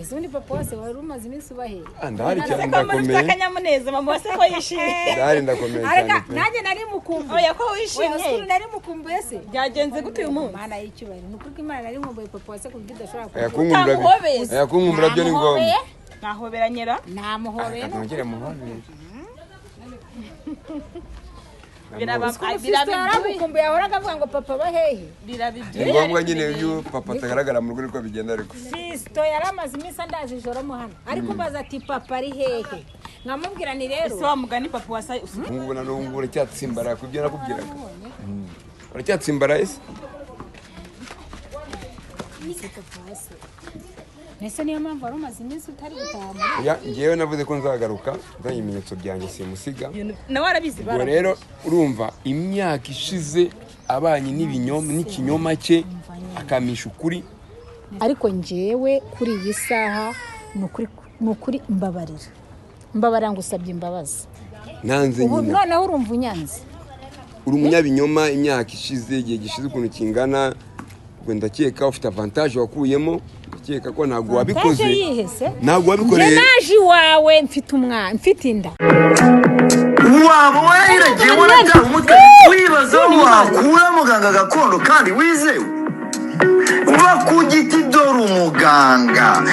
ese undi papa wase wari umaze iminsi ubahe ndahari cyane ndakomeye akanyamuneza mama wase ko yishimye ndahari ndakomeye cyane nanjye nari mukumbuye oya ko wishimye nari mukumbuye se byagenze gute uyu munsi Imana y'icyubahiro nukuri ko Imana nari nkumbuye papa wase kubwo idashobora kunkumbura byo ni ngombwa nahoberanyera namuhobeye nongere muhobere birabikumbuye ahoraga avuga ngo papa bahehe ni ngombwa nyine iyo papa atagaragara mu rugo niko bigenda ariko Fisto yaramaze iminsi andaje ijoro mu hano ariko mbaza ati papa ari hehe nkamubwira ni rero ese wa mugani papa wasa ngubu na n'ubu uracyatsimbara kubyo nakubwiraga uracyatsimbara ese Nese niyo mpamvu wari umaze iminsi utari gutaha ngewe navuze ko nzagaruka nzanye ibimenyetso byanjye simusiga nawe arabizi ubwo rero urumva imyaka ishize abanye n'ikinyoma cye akamisha ukuri ariko ngewe kuri iyi saha ni ukuri mbabarira ngusabye imbabazi nanze nyine noneho urumva unyanze uri umunyabinyoma imyaka ishize igihe gishize ukuntu kingana ubwo ndakeka ufite avantage wakuyemo ndakeka ko ntabwo wabikoze ntabwo wabikoreye naje iwawe mfite inda waba wariragiye warataha umutwe wibaza wakura muganga gakondo kandi wizewe ku giti dore umuganga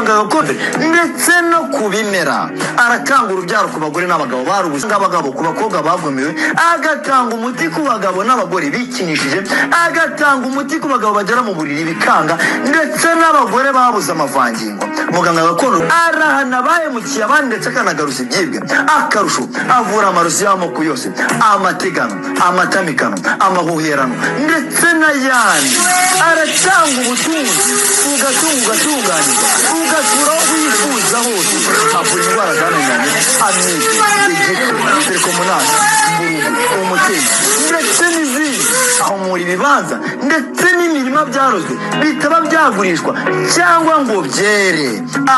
gakondo ndetse no ku bimera aratanga urubyaro ku bagore n'abagabo barubuze n'abagabo ku bakobwa bavumiwe agatanga umuti ku bagabo n'abagore bikinishije agatanga umuti ku bagabo bagera mu buriri bikanga ndetse n'abagore babuze amavangingo muganga gakondo arahana abahemukiye abandi ndetse akanagaruza ibyibwe akarusho avura amarozi y'amoko yose amategano amatamikano amahuherano ndetse n'ayandi aratanga ubutunzi ugatunganirwa ugatura aho wifuza hose avura indwara zananiranye amibe igifu telekomunani mburugu umutezi ndetse n'izindi ahumura ibibanza ndetse n'imirima byarozwe bitaba byagurishwa cyangwa ngo byere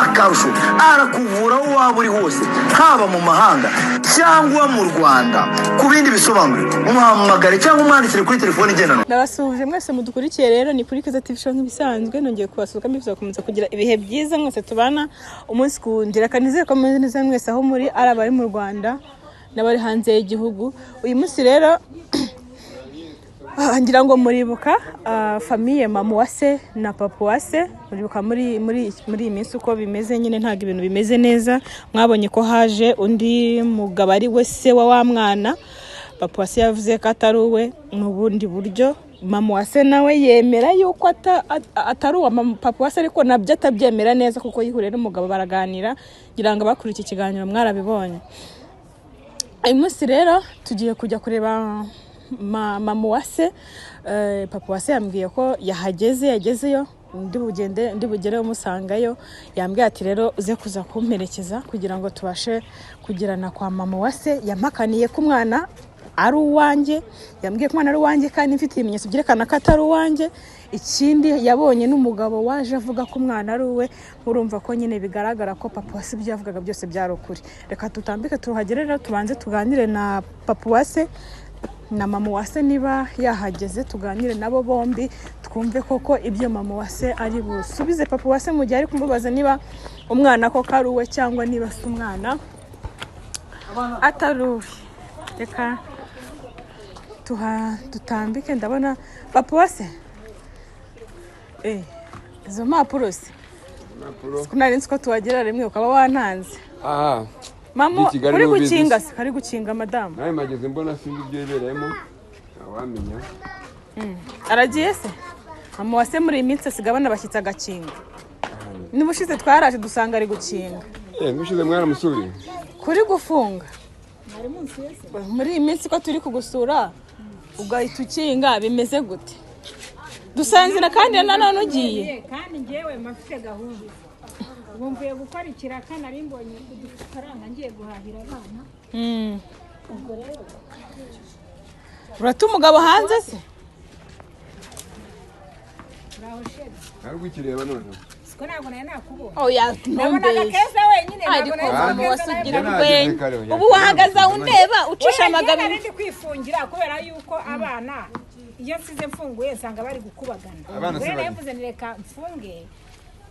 akarusho arakuvura aho waba uri hose haba mu mahanga cyangwa mu Rwanda ku bindi bisobanuro umuhamagare cyangwa umwandikire kuri telefone igendanwa ndabasuhuje mwese mudukurikiye rero ni kuri Keza TV show nk'ibisanzwe nongeye kubasuka mbifuza gukomeza kugira ibihe byiza mwese tubana umunsi kundira kanizeye ko meze neza mwese aho muri arabari mu Rwanda n'abari hanze y'igihugu uyu munsi rero ngira ngo muribuka famille mama wase na papa wase muribuka muri iyi minsi uko bimeze nyine ntago ibintu bimeze neza mwabonye ko haje undi mugabo ari we se wa mwana papa wase yavuze ko atari uwe mu bundi buryo mama wase nawe yemera yuko atari uwa papa wase ariko nabyo atabyemera neza kuko yihuriye n'umugabo baraganira ngira ngo bakuri iki kiganiro mwarabibonye uyu munsi rero tugiye kujya kureba mama wase papa wase yambwiye ko yagezeyo ndi bugere umusangayo yambwiye ati rero uze kuza kumperekeza kugira ngo tubashe kugirana kwa mama wase yampakaniye ko umwana ari uwanjye yambwiye ko umwana ari uwanjye kandi mfite ibimenyetso byerekana ko atari uwanjye ikindi yabonye n'umugabo waje avuga ko umwana ari uwe urumva ko nyine bigaragara ko papa wase ibyo yavugaga byose byari ukuri reka tutambike tuhagere rero tubanze tuganire na papa wase na mama wase niba yahageze tuganire nabo bombi twumve koko ibyo mama wase ari busubize papa wase mu gihe ari kumubaza niba umwana ko ari uwe cyangwa niba se umwana atari uwe reka tutambike ndabona papa wase izo mpapuro se nari nzi ko tuhagera rimwe ukaba wantanze mama uri gukinga se kari gukinga madamu nawe mageze mbona sindi ibyo yibereyemo wamenya aragiye se mama wase muri iyi minsi asigabana bashyitsi agakinga n'ubushize twaraje dusanga ari gukinga n'ubushize mwaramusuye kuri gufunga muri iyi minsi ko turi kugusura ugahita ukinga bimeze gute dusanzira kandi nanone ugiye kandi ngewe mafite gahunda mvuye gukora ikiraka nari mbonye udufaranga ngiye guhahira abana ubwo rero urata umugabo hanze se ntabwo ukireba none siko ntabwo nayo nakubona oya nabonaga keza wenyine ariko mama wasugira urwenya ubu wahagaze aho undeba ucisha amagabo ndi kwifungira kubera yuko abana iyo nsize mfunguye nsanga bari gukubagana rero yavuze nireka mfunge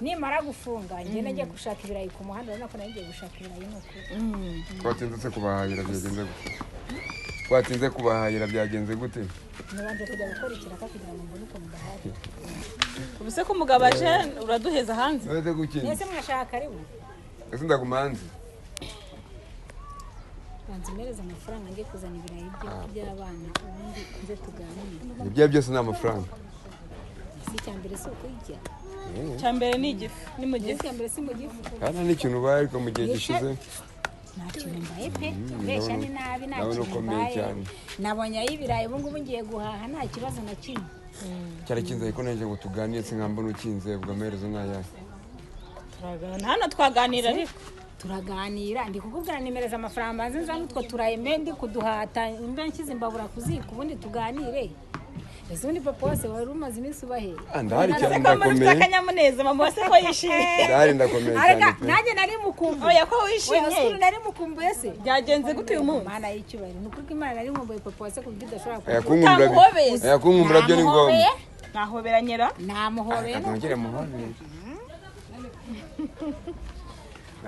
nimara gufunga njye nagiye gushaka ibirayi ku muhanda urabona ko nagiye gushaka ibirayi nuko twatinze kubahahira byagenze gute twatinze kubahahira byagenze gute nabanje kujya gukora ikiraka kugira ngo mbone uko mudahari ubuse ko umugabo aje uraduheza hanze weze gukina mwese mwashaka karibu ese ndakumanze banzimereza amafaranga ngiye kuzana ibirayi by'abana ubundi nze tuganire ibyo byose ni amafaranga si cyambere so kujya cyambere ni igifu ni mu gifu cyambere si mu gifu kandi n'ikintu ubaye ariko mu gihe gishize nta kintu mbaye pe mbeshya ni nabi nta ndabona kintu ukomeye mbaye cyane nabonye ay'ibirayi ubu ngubu ngiye guhaha nta kibazo na kimwe cyari kinze ariko nanje ngo tuganire sinkambona ukinze ubwo amaherezo n'ayahe turagana hano twaganira ariko turaganira ndi kukubwira nimereza amafaranga mbanze nzana utwo turayime ndi kuduhata imba nshyize imbabura ku ziko ubundi tuganire ese ubundi papa wose wari umaze iminsi ubahe ndahari cyane ndakomeye ndakomeye akanyamuneza mama wase ko yishimye ndahari ndakomeye cyane pe nanjye nari mukumbuye oya ko wishimye nari mukumbuye se byagenze gute uyu munsi mana y'icyubahiro ni ukuri ko imana nari nkumbuye papa wase ku buryo idashobora kunkumbura byo ni ngombwa nahoberanyera namuhobeye ntongere muhobere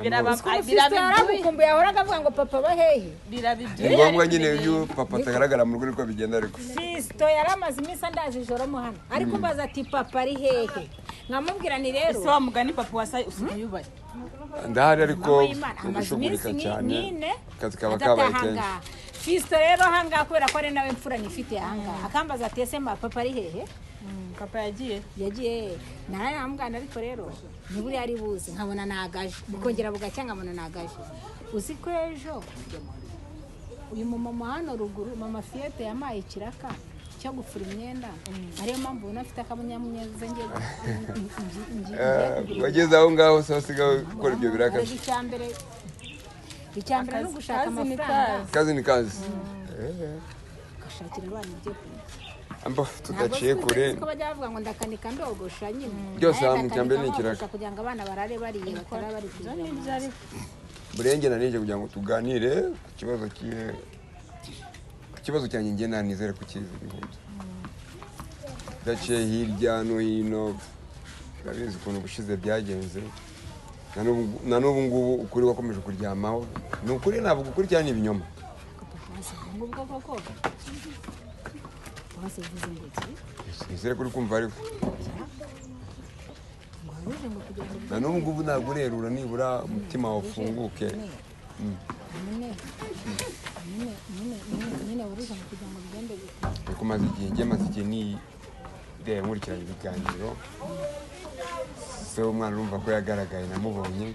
birabakumbuye ahoraga avuga ngo papa bahehe ni ngombwa nyine iyo papa atagaragara mu rugo niko bigenda ariko Fisto yaramaze iminsi andaje ijoro mu hano ariko mbaza ati papa ari hehe nkamubwira ni rero ese wa mugani papa wasa usigaye ubaye ndahari ariko amaze iminsi cyane akazi kaba kabaye kenshi Fisto rero ahangaha kubera ko ari nawe mfura nifite ahangaha akambaza ati ese papa ari hehe papa yagiye narayambwana ariko rero ntiburi ari buze nkabona nagaje bukongera bugacya nkabona nagaje uzi ko ejo uyu mama hano ruguru mama Fiete yamaye ikiraka cyo gufura imyenda ariyo mpamvu ubona afite akanyamuneza ngiye wageze aho ngaho se wasigaye gukora ibyo biraka icyambere no gushaka amafaranga kazi ni kazi gashakira abana ibyo kurya ambo tudaciye kure ko bajya bavuga ngo ndakanika ndogosha nyine byose hamwe cyambere ni ikiraka kugira ngo abana barare bariye batara bari kurya burenge nanije kugira ngo tuganire ku kibazo cyanjye nge nanizere kukizi bihunze daciye hirya no hino urabizi ukuntu ubushize byagenze na n'ubu ngubu ukuri wakomeje kuryamaho ni ukuri ntabwo ukuri cyane ibinyoma nizere kuri kumva ariko na n'ubu ngubu ntabwo urerura nibura umutima wafunguke ariko maze igihe nireba nkurikirana ibiganiro se umwana urumva ko yagaragaye namubonye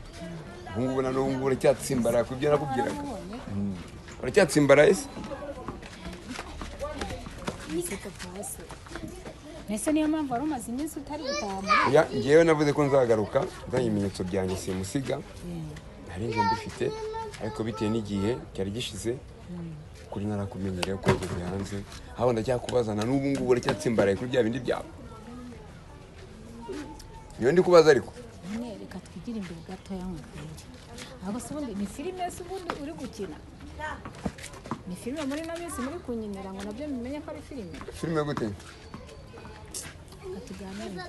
ubu ngubu na n'ubu ngubu uracyatsimbara ku byo nakubwiraga uracyatsimbara ese Nese niyo mpamvu wari umaze iminsi utari gutaha muri ngewe navuze ko nzagaruka nzanye ibimenyetso byanjye simusiga narinje mbifite ariko bitewe n'igihe cyari gishize kuri narakumenyereye ko ugeze hanze aho ndacyakubazana n'ubu ngubu uracyatsimbaraye kuri bya bindi byawe niyo ndi kubaza ariko reka twigire imbere gatoya nkubwire ahubwo se ubundi ni filime se ubundi uri gukina ni filime muri ino minsi muri kunyinira ngo nabyo mumenye ko ari filime filime gute tuganire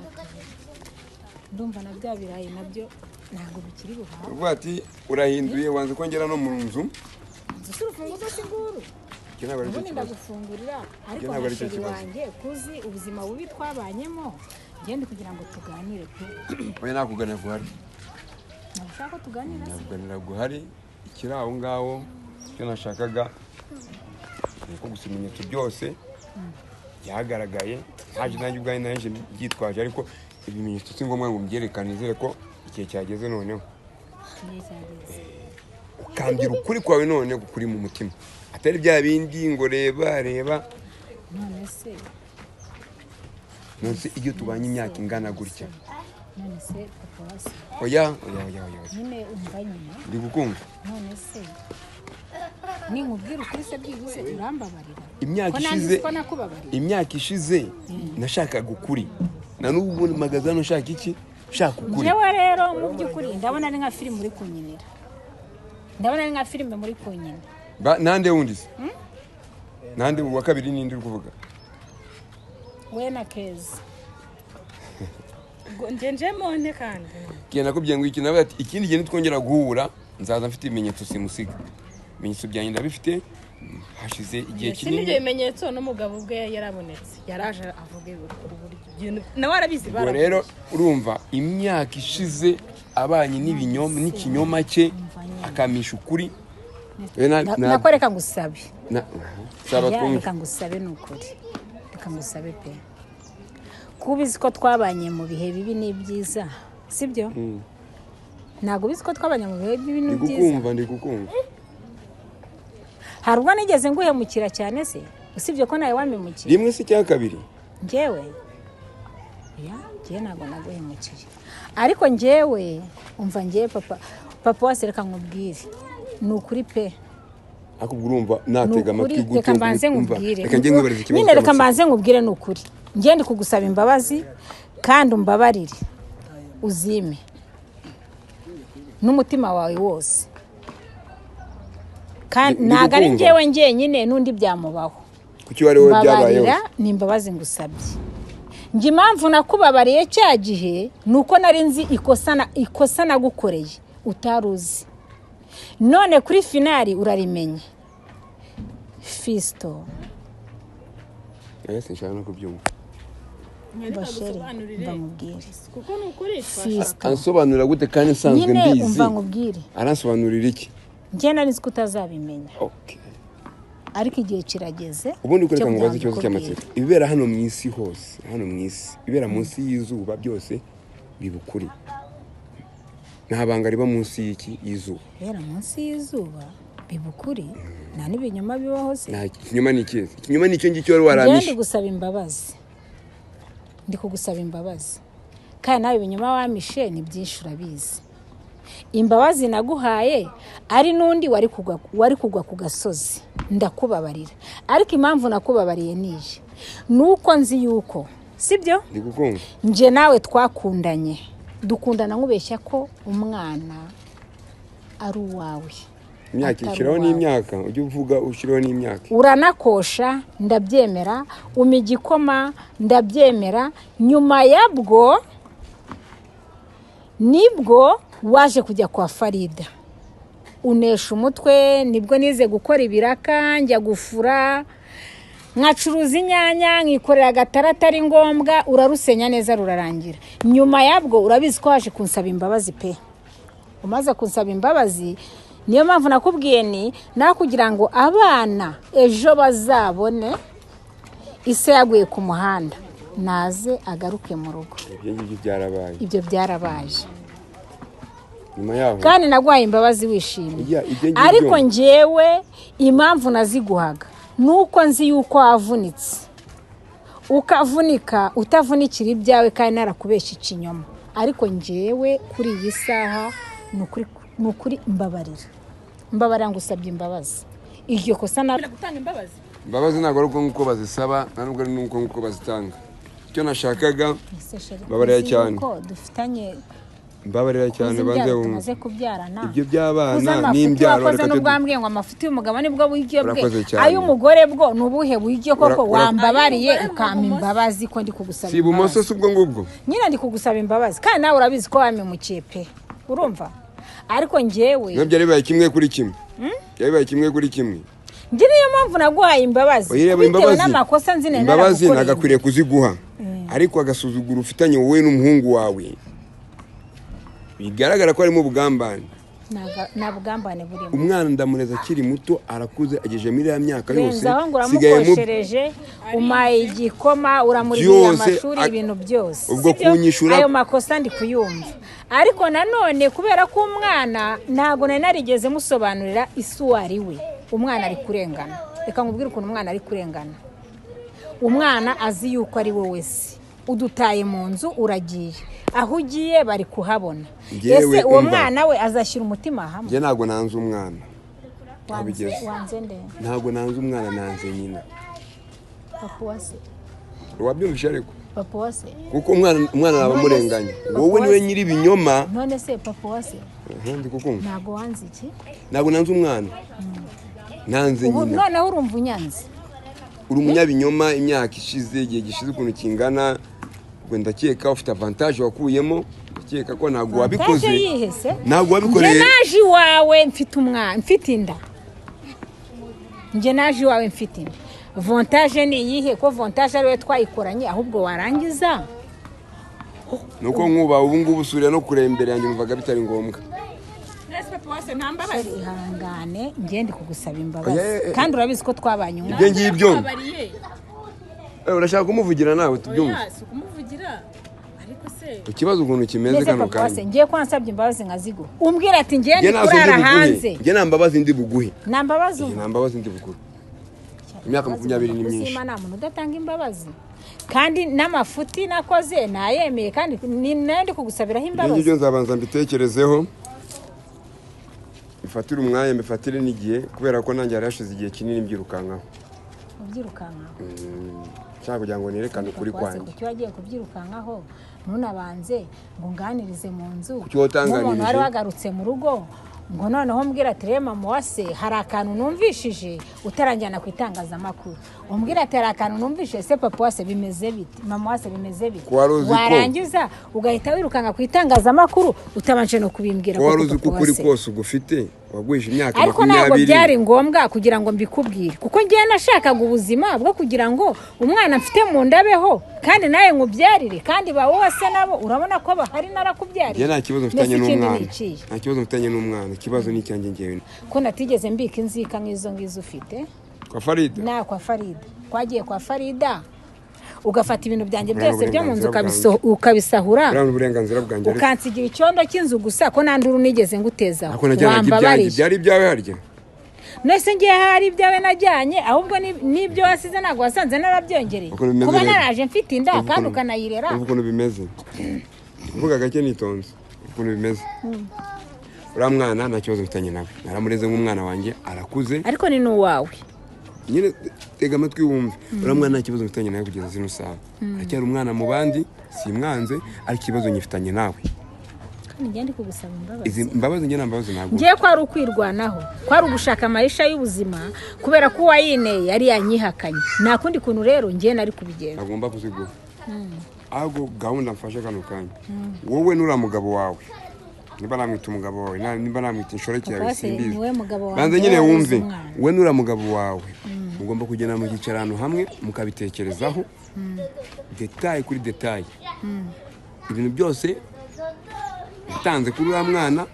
ndumva na bya birayi nabyo ntabwo bikiri buhawe uvuga ati urahinduye wanze kongera no mu nzu nzi urufunguzo siguru ubundi ndagufungurira ariko masheri wanjye kuzi ubuzima bubi twabanyemo ngende kugira ngo tuganire pe oya nakuganira guhari nashaka ko tuganira nakuganira guhari ikiri aho ngaho icyo nashakaga ni uko gusa ibimenyetso byose byagaragaye haje nanjye ubwanjye naje byitwaje ariko ibimenyetso si ngombwa ngo mbyerekane nizere ko igihe cyageze noneho ukambwira ukuri kwawe none kuri mu mutima atari bya bindi ngo reba none se iyo tubanye imyaka ingana gutya none se papa wase oya nyine umva nyine ndi gukumva none se ni nkubwira ukuri se byihuse urambabarira imyaka ishize nashakaga ukuri na n'ubu magaza hano nshaka iki nshaka ukuri njyewe rero mu by'ukuri ndabona ari nka filime uri kunyinira ndabona ari nka filime muri kunyina nande wundi se nande wa kabiri nindi uri kuvuga we na Keza ngenjemo nte kandi genda kubye ngo iki nawe ati ikindi gihe twongera guhura nzaza mfite ibimenyetso simusiga ibimenyetso byanjye ndabifite hashize igihe kinini ibyo bimenyetso n'umugabo ubwe yarabonetse yaraje avuga uburyo nawe arabizi bara rero urumva imyaka ishize abanye n'ikinyoma cye akamisha ukuri nakoreka ngusabe saba reka ngusabe n'ukuri reka ngusabe pe kubizi ko twabanye mu bihe bibi n'ibyiza sibyo ntabwo bizi ko twabanye mu bihe bibi n'ibyiza ndi kukumva hari ubwo nigeze nguhemukira cyane se usibye ko nawe wamemukira rimwe se cya kabiri njyewe ntabwo naguhemukiye ariko njyewe umva njyewe papa wase reka nkubwire ni ukuri pe akubwo urumva natega amatwi gute reka mbanze nkubwire reka njye nkubarize ikibazo nyine reka mbanze nkubwire ni ukuri njye ndi kugusaba imbabazi kandi umbabarire uzime n'umutima wawe wose kandi ntabwo ari njyewe njyenyine n'undi byamubaho kuki wari wowe byabayeho ni imbabazi ngusabye njye impamvu nakubabariye cya gihe ni uko nari nzi ikosa nagukoreye utaruzi none kuri finali urarimenye Fisto sinshaka no kubyumva kuko ni ukuri ansobanurira gute kandi nsanzwe mbizi umva nkubwire aransobanurira iki njye nari nzi ko utazabimenya ariko igihe kirageze ubundi ukoreka ngo baze ikibazo cy'amatsiko ibibera hano mu isi hose hano mu isi ibera munsi y'izuba byose bibukuri nta banga riba munsi y'iki y'izuba ibera munsi y'izuba bibukuri nta n'ibinyoma bibaho se nta ikinyoma ni ikihe ikinyoma ni icyo ngicyo wari waramishe ndi gusaba imbabazi ndi kugusaba imbabazi kandi nawe ibinyoma wamishe ni byinshi urabizi imbabazi naguhaye ari n'undi wari kugwa ku gasozi ndakubabarira ariko impamvu nakubabariye nije nuko nzi yuko sibyo nje nawe twakundanye dukundana nkubeshya ko umwana ari uwawe imyaka ishiraho n'imyaka ujye uvuga ushiraho n'imyaka uranakosha ndabyemera umigikoma ndabyemera nyuma yabwo nibwo waje kujya kwa Farida unesha umutwe nibwo nize gukora ibiraka njya gufura nkacuruza inyanya nkikorera agatara atari ngombwa urarusenya neza rurarangira nyuma yabwo urabizi ko waje kunsaba imbabazi pe umaze kunsaba imbabazi niyo mpamvu nakubwiye ni nakugira ngo abana ejo bazabone ise yaguye ku muhanda naze agaruke mu rugo ibyo byarabaye kandi naguhaye imbabazi wishimye ariko njyewe impamvu naziguhaga nuko nzi yuko wavunitse ukavunika utavunikira ibyawe kandi narakubeshya ikinyoma ariko njyewe kuri iyi saha ni ukuri mbabarira ngusabye imbabazi iryo kosa gutanga imbabazi ntabwo ari uko nguko bazisaba ntabwo ari nuko nguko bazitanga icyo nashakaga mbabarira cyane mbabarira cyane banze tumaze kubyarana ibyo by'abana n'imbyaro wakoze n'ubwambwiye ngo amafuti y'umugabo nibwo buryo bwe ay'umugore bwo nubuhe buryo koko wambabariye ukampa imbabazi ko ndi kugusaba si ibumoso si ubwo ngubwo nyine ndi kugusaba imbabazi kandi nawe urabizi ko wamemukiye pe urumva ariko njyewe byari bibaye kimwe kuri kimwe byari kimwe kuri kimwe njye niyo mpamvu naguhaye imbabazi bitewe n'amakosa nzi nari imbabazi nagakwiriye kuziguha ariko agasuzuguro ufitanye wowe n'umuhungu wawe bigaragara ko arimo ubugambane nta bugambane burimo umwana ndamureza akiri muto arakuze agejeje muri ya myaka yose uramukoshereje umaye igikoma uramurihira amashuri ibintu byose ubwo kunyishura ayo makosa ndi kuyumva ariko nanone kubera ko umwana ntago nari narigeze musobanurira isuwari we umwana ari kurengana reka nkubwire ukuntu umwana ari kurengana umwana azi yuko ari wowe wese udutaye mu nzu uragiye aho ugiye bari kuhabona ese uwo mwana we azashyira umutima hamwe njye ntabwo nanze umwana wanze nde ntabwo nanze umwana nanze nyina papa wase wabyumvishe ariko papa wase kuko umwana aba murenganya wowe niwe nyiri ibinyoma none se papa wase ndi kukumva ntabwo wanze iki ntabwo nanze umwana nanze nyina noneho urumva unyanze uri umunyabinyoma imyaka ishize igihe gishize ukuntu kingana ndakeka ufite avantage wakuyemo ndakeka ko ntabwo wabikoze Avantage yihese ntabwo wabikoreye nje naje iwawe mfite umwana mfite inda nje naje iwawe mfite inda avantage ni iyihe ko avantage ariwe twayikoranye ahubwo warangiza nuko nkuba ubu ngubu usubira no kureba imbere yanjye umvaga bitari ngombwa ihangane ngende kugusaba imbabazi kandi urabizi ko twabanye umwana ibyo ngibyo urashaka kumuvugira nawe tubyumve ikibazo ukuntu kimeze kano kanya ngiye kwansabye imbabazi nkazigura umbwira ati ngende kurara hanze nge nta mbabazi ndi buguhe nta mbabazi ndi buguhe imyaka 20 ni myinshi nta muntu udatanga imbabazi kandi n'amafuti nakoze nayemeye kandi nayo ndi kugusabiraho imbabazi ibyo nzabanza mbitekerezeho bifatire umwanya mbifatire n'igihe kubera ko nanjye yarashize igihe kinini mbyirukankaho cyangwa kugira ngo nerekane ukuri kwanjye kuki wagiye kubyirukankaho ntunabanze ngo nganirize mu nzu umuntu wari wagarutse mu rugo ngo noneho mbwira ati rero mama wase hari akantu numvishije utaranjyana ku itangazamakuru umbwira ati hari akantu numvishije se papa wase bimeze bite mama wase bimeze bite warangiza ugahita wirukanka ku itangazamakuru utabanje no kubimbwira ko waruzi ko ukuri kose ugufite wagwisha imyaka 20 ariko ntabwo byari ngombwa kugira ngo mbikubwire kuko ngiye nashakaga ubuzima bwo kugira ngo umwana mfite mu ndabeho kandi nawe ngubyarire kandi ba wose nabo urabona ko bahari narakubyarire nta kibazo mfitanye n'umwana nta kibazo mfitanye n'umwana ikibazo ni cyanjye ngewe ko natigeze mbika inzika nk'izo ngizo ufite kwa Farida kwa Farida twagiye kwa Farida ugafata ibintu byanjye byose byo mu nzu ukabisahura uburenganzira bwanjye ukansigira icyondo cy'inzu gusa ko nanduru nigeze nguteza wambabarije byari ibyawe harya nese ngiye hari ibyawe najyanye ahubwo nibyo wasize ntabwo wasanze narabyongereye kuba naraje mfite inda kandi ukanayirera ukuntu bimeze uvuga gake nitonze ukuntu bimeze uriya mwana nta kibazo mfitanye nawe naramureze nk'umwana wanjye arakuze ariko ni n'uwawe nyine tega amatwi wumve uriya mwana nta kibazo mfitanye nawe kugeza zino saha aracyari umwana mu bandi simwanze ariko ikibazo nyifitanye nawe ngende kugusaba imbabazi izi mbabazi nge nambabazi ntabwo ngiye kwari ukwirwanaho kwari ugushaka amayisha y'ubuzima kubera ko uwayineye yari yanyihakanye nta kundi kuntu rero ngiye nari kubigenza agomba kuzigura ahubwo gahunda mfashe kano kanya wowe n'uriya mugabo wawe niba namwita umugabo wawe niba namwita inshoreke yawe simbizi banze nyine wumve we n'uriya mugabo wawe mugomba kugenda mu gicarano hamwe mukabitekerezaho detaye kuri detaye ibintu byose natanze kuri uriya mwana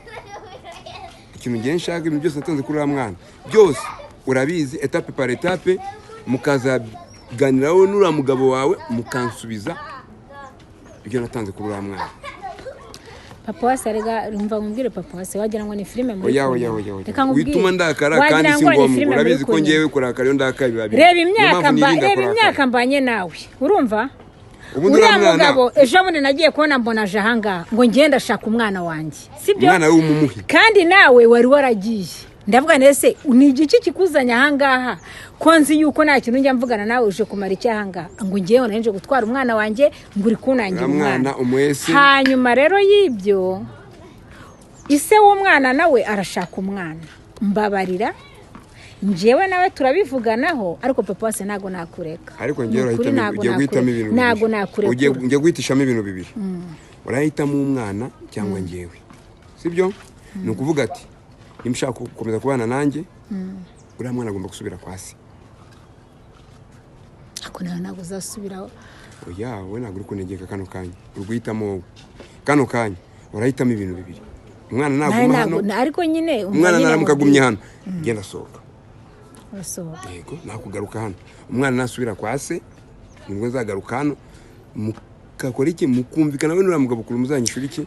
ikintu ngiye nshaka ibintu byose natanze kuri uriya mwana byose urabizi etape par etape mukazaganiraho n'uriya mugabo wawe mukansubiza ibyo natanze kuri uriya mwana papa wase arega umva ngumbwire papa wase wagira ngo ni filime muri oya wituma ndakara kandi si ngombwa urabizi ko ngiyewe kurakara iyo ndakaye bibabi reba imyaka mbanye nawe urumva uriya mugabo ejo bundi nagiye kubona mbona aje ahangaha ngo ngende ashaka umwana wanjye sibyo umwana w'umumuhi kandi nawe wari waragiye ndavuga nese ni igiki kikuzanya ahangaha ko nzi yuko nta kintu njya mvugana nawe uje kumara iki ahangaha ngo ngewe naje gutwara umwana wanjye ngo uri kunangira umwana hanyuma rero y'ibyo ise w'umwana nawe arashaka umwana mbabarira njewe nawe turabivuganaho ariko papa wase ntago nakureka ariko ngewe ugiye guhitamo ibintu ntago nakureka ugiye guhitishamo ibintu bibiri urahitamo umwana cyangwa ngewe sibyo ni ukuvuga ati niba ushaka gukomeza kubana nanjye uriya mwana agomba gusubira kwa se ariko nawe ntabwo uzasubiraho oya we ntabwo uri kunegeka kano kanya uri guhitamo wowe kano kanya urahitamo ibintu bibiri umwana naguma hano ariko nyine umwana naramukagumye hano genda sohoka urasohoka yego nakugaruka hano umwana nasubira kwa se nibwo nzagaruka hano mukakora iki mukumvikana we n'uriya mugabo kuri muzanyishura iki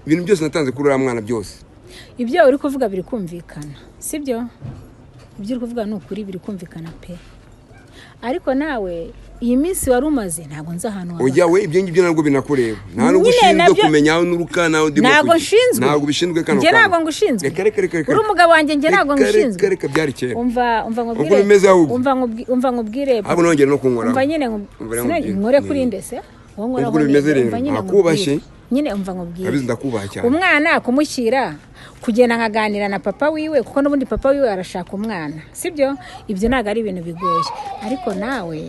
ibintu byose natanze kuri uriya mwana byose ibyo uri kuvuga biri kumvikana sibyo ibyo uri kuvuga ni ukuri biri kumvikana pe ariko nawe iyi minsi wari umaze ntabwo nzi ahantu wabaga oya we ibyo ngibyo ntabwo binakureba nta nubwo ushinzwe kumenya aho n'uruka naho ndimo ntabwo nshinzwe ntabwo bishinzwe kano njye ntabwo ngushinzwe reka uri umugabo wanjye njye ntabwo ngushinzwe reka byari kera umva uko bimeze ahubwo umva nkubwire ahubwo nongere no kunkoraho umva nyine nkore kuri ndese uko bimeze rero nakubashye nyine umva nkubwire abizi ndakubaha cyane umwana kumushyira kugenda nkaganira na papa wiwe kuko n'ubundi papa wiwe arashaka umwana sibyo ibyo ntabwo ari ibintu bigoye ariko nawe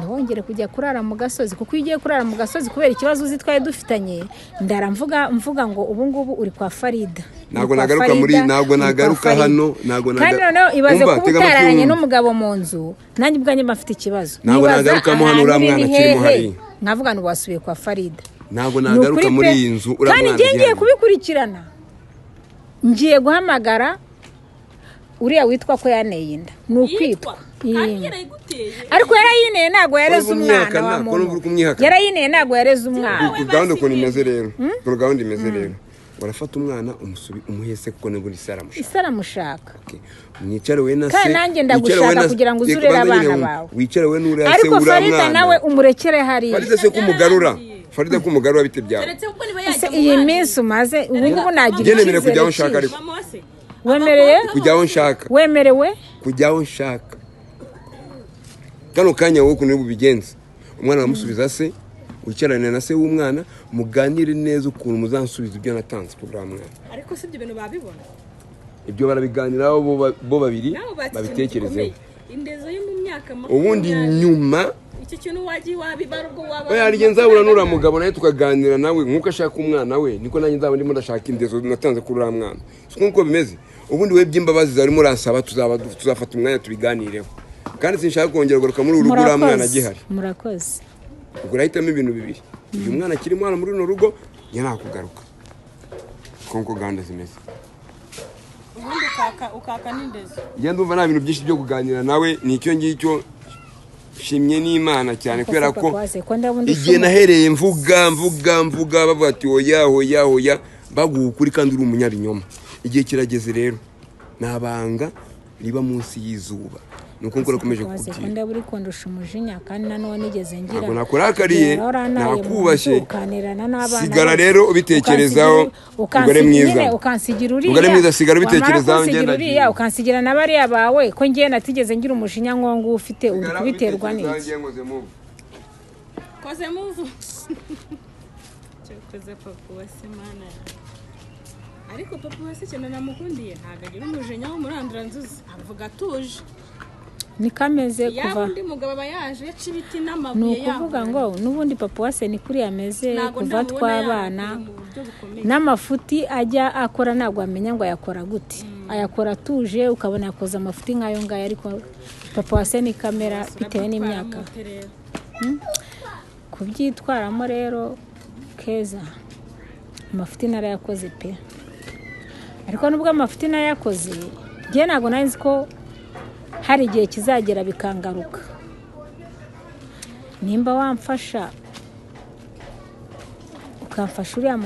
ntiwongere kujya kurara mu gasozi, kuko iyo ugiye kurara mu gasozi kubera ikibazo uzi twari dufitanye, ndara mvuga ngo ubu ngubu uri kwa Farida. Ntabwo nagaruka hano, kandi noneho ibaze kuba utararanye n'umugabo mu nzu, nanjye ubwanjye mfite ikibazo. Ntabwo nagarukamo hano uriya mwana akirimo hari. Nkavuga ngo wasubiye kwa Farida. Ntabwo nagaruka muri iyi nzu uriya mwana. Kandi ngiye kubikurikirana. Ngiye guhamagara uriya witwa ko yaneye inda. Ni ukwitwa. Ariko yarayineye ntabwo yareze umwana wa muntu. Yarayineye ntabwo yareze umwana. Ku gahunda ukuntu imeze rero. Ku gahunda imeze rero. Urafata umwana umuhese kuko nibwo isaramushaka. Mwicare we na se. Kandi nanjye ndagushaka kugira ngo uzurere abana bawe. Wicare we n'uriya se ariko Farida nawe umurekere hari. Farida se kumugarura. Farida kumugarura bite byawe. Iyi minsi umaze ubu ngubu nagira icyizere kujyaho nshaka ariko. Wemereye? Kujyaho nshaka. Wemerewe? Kujyaho nshaka. Kano kanya wowe kuntu bubigenza. Umwana aramusubiza se, wicarane na se w'umwana, muganire neza ukuntu muzansubiza ibyo natanze programu mwana. Ariko si ibyo bintu babibona. Ibyo barabiganiraho bo babiri babitekerezeho. Indezo yo mu myaka ubundi nyuma icyo kintu wagiye wabibara ubwo waba. Oya arigenza bura nura mugabo naye tukaganira nawe nkuko ashaka umwana we, niko nanjye nzaba ndimo ndashaka indezo natanze kuri uriya mwana. Nkuko bimeze. Ubundi we by'imbabazi zarimo uransaba tuzafata umwanya tubiganireho. Kandi sinshaka kongera kugaruka muri urugo uriya mwana gihari. Murakoze. Ubwo urahitamo ibintu bibiri. Uyu mwana akiri mwana muri runo rugo yanakugaruka. Konko gahunda zimeze. Ubundi ukaka n'indezo. Njye ndumva nta bintu byinshi byo kuganira nawe, nicyo ngicyo shimye n'Imana cyane kubera ko igihe nahereye mvuga bavuga ati oya baguha ukuri kandi uri umunyabinyoma. Igihe kirageze rero nabanga riba munsi y'izuba. Nuko ngora komeje kukubwira. Kwanda buri kondusha umujinya kandi nanone nigeze ngira. Ntabwo nakurakariye nakubashye. Sigara rero ubitekerezaho ugore mwiza. Ukansigira uriya. Ugore mwiza sigara ubitekerezaho ngenda. Uriya ukansigira nabariya bawe ko ngiye natigeze ngira umujinya nkongo ufite ubiterwa n'iki. Koze move. Cyokoze papa wasimana. Ariko papa wase cyane namukundiye ntago agira umujinya wo murandura nzuzi. Avuga tuje. Nikameze kuva undi mugabo bayaje yaca ibiti n'amabuye yaho nukuvuga ngo nubundi papa wase ni kuri yameze kuva twabana n'amafuti ajya akora ntabwo amenya ngo yakora gute ayakora tuje ukabona yakoza amafuti nkayo ngayo ariko papa wase ni kamera bitewe n'imyaka kubyitwaramo rero keza amafuti narayakoze pe ariko nubwo amafuti nayakoze ngiye ntabwo nari ko hari igihe kizagera bikangaruka nimba wamfasha ukamfasha uriya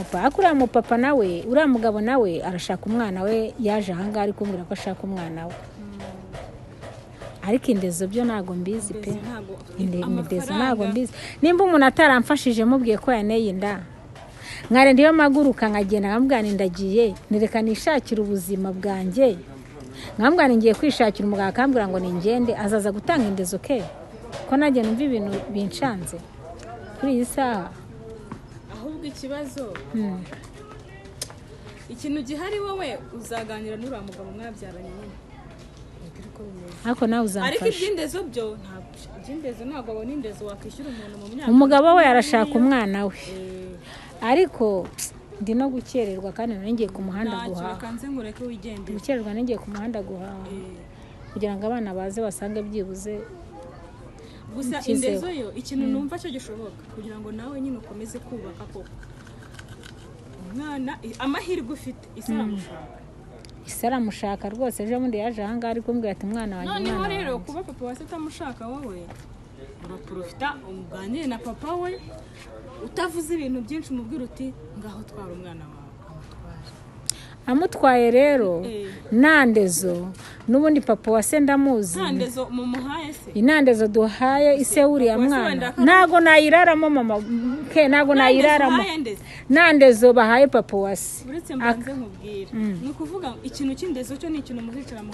mupapa nawe uriya mugabo nawe arashaka umwana we yaje ahangaha ari kumbwira ko ashaka umwana we ariko indezo byo ntago mbizi pe indezo ntago mbizi nimba umuntu ataramfashije mubwiye ko yaneye inda mware ndiyo maguruka nkagenda nkambwira ndagiye nireka nishakira ubuzima bwanjye nkambwira ngiye kwishakira umugabo akambwira ngo ningende azaza gutanga indezo ke ko najye numva ibintu binshanze kuri iyi saha ahubwo ikibazo ikintu gihari wowe uzaganira n'uriya mugabo mwabyaranye nyine ariko nawe uzamfasha ariko iby'indezo byo ntabwo abona indezo wakwishyura umuntu mu myaka umugabo we arashaka umwana we ariko ndi no gukererwa kandi ngiye ku muhanda guhaha kanze ngureke wigende gukererwa ngiye ku muhanda guhaha kugira ngo abana baze basange byibuze gusa indezo yo ikintu numva cyo gishoboka kugira ngo nawe nyine ukomeze kubaka koko umwana amahirwe ufite isaramushaka rwose ejo bundi yaje ahangaha ari kumbwira ati umwana wanjye noneho rero kuba papa wase utamushaka wowe uraprofita uganire na papa we utavuze ibintu byinshi umubwira uti ngaho twara umwana wawe amutwaye rero nandezo nubundi papa wase ndamuzi nandezo mumuhaye se inandezo duhaye ise uriya mwana nago nayiraramo mama ke nago nayiraramo nandezo bahaye papa wase uretse mbanze nkubwira ni ukuvuga ikintu cy'indezo cyo ni ikintu muzicara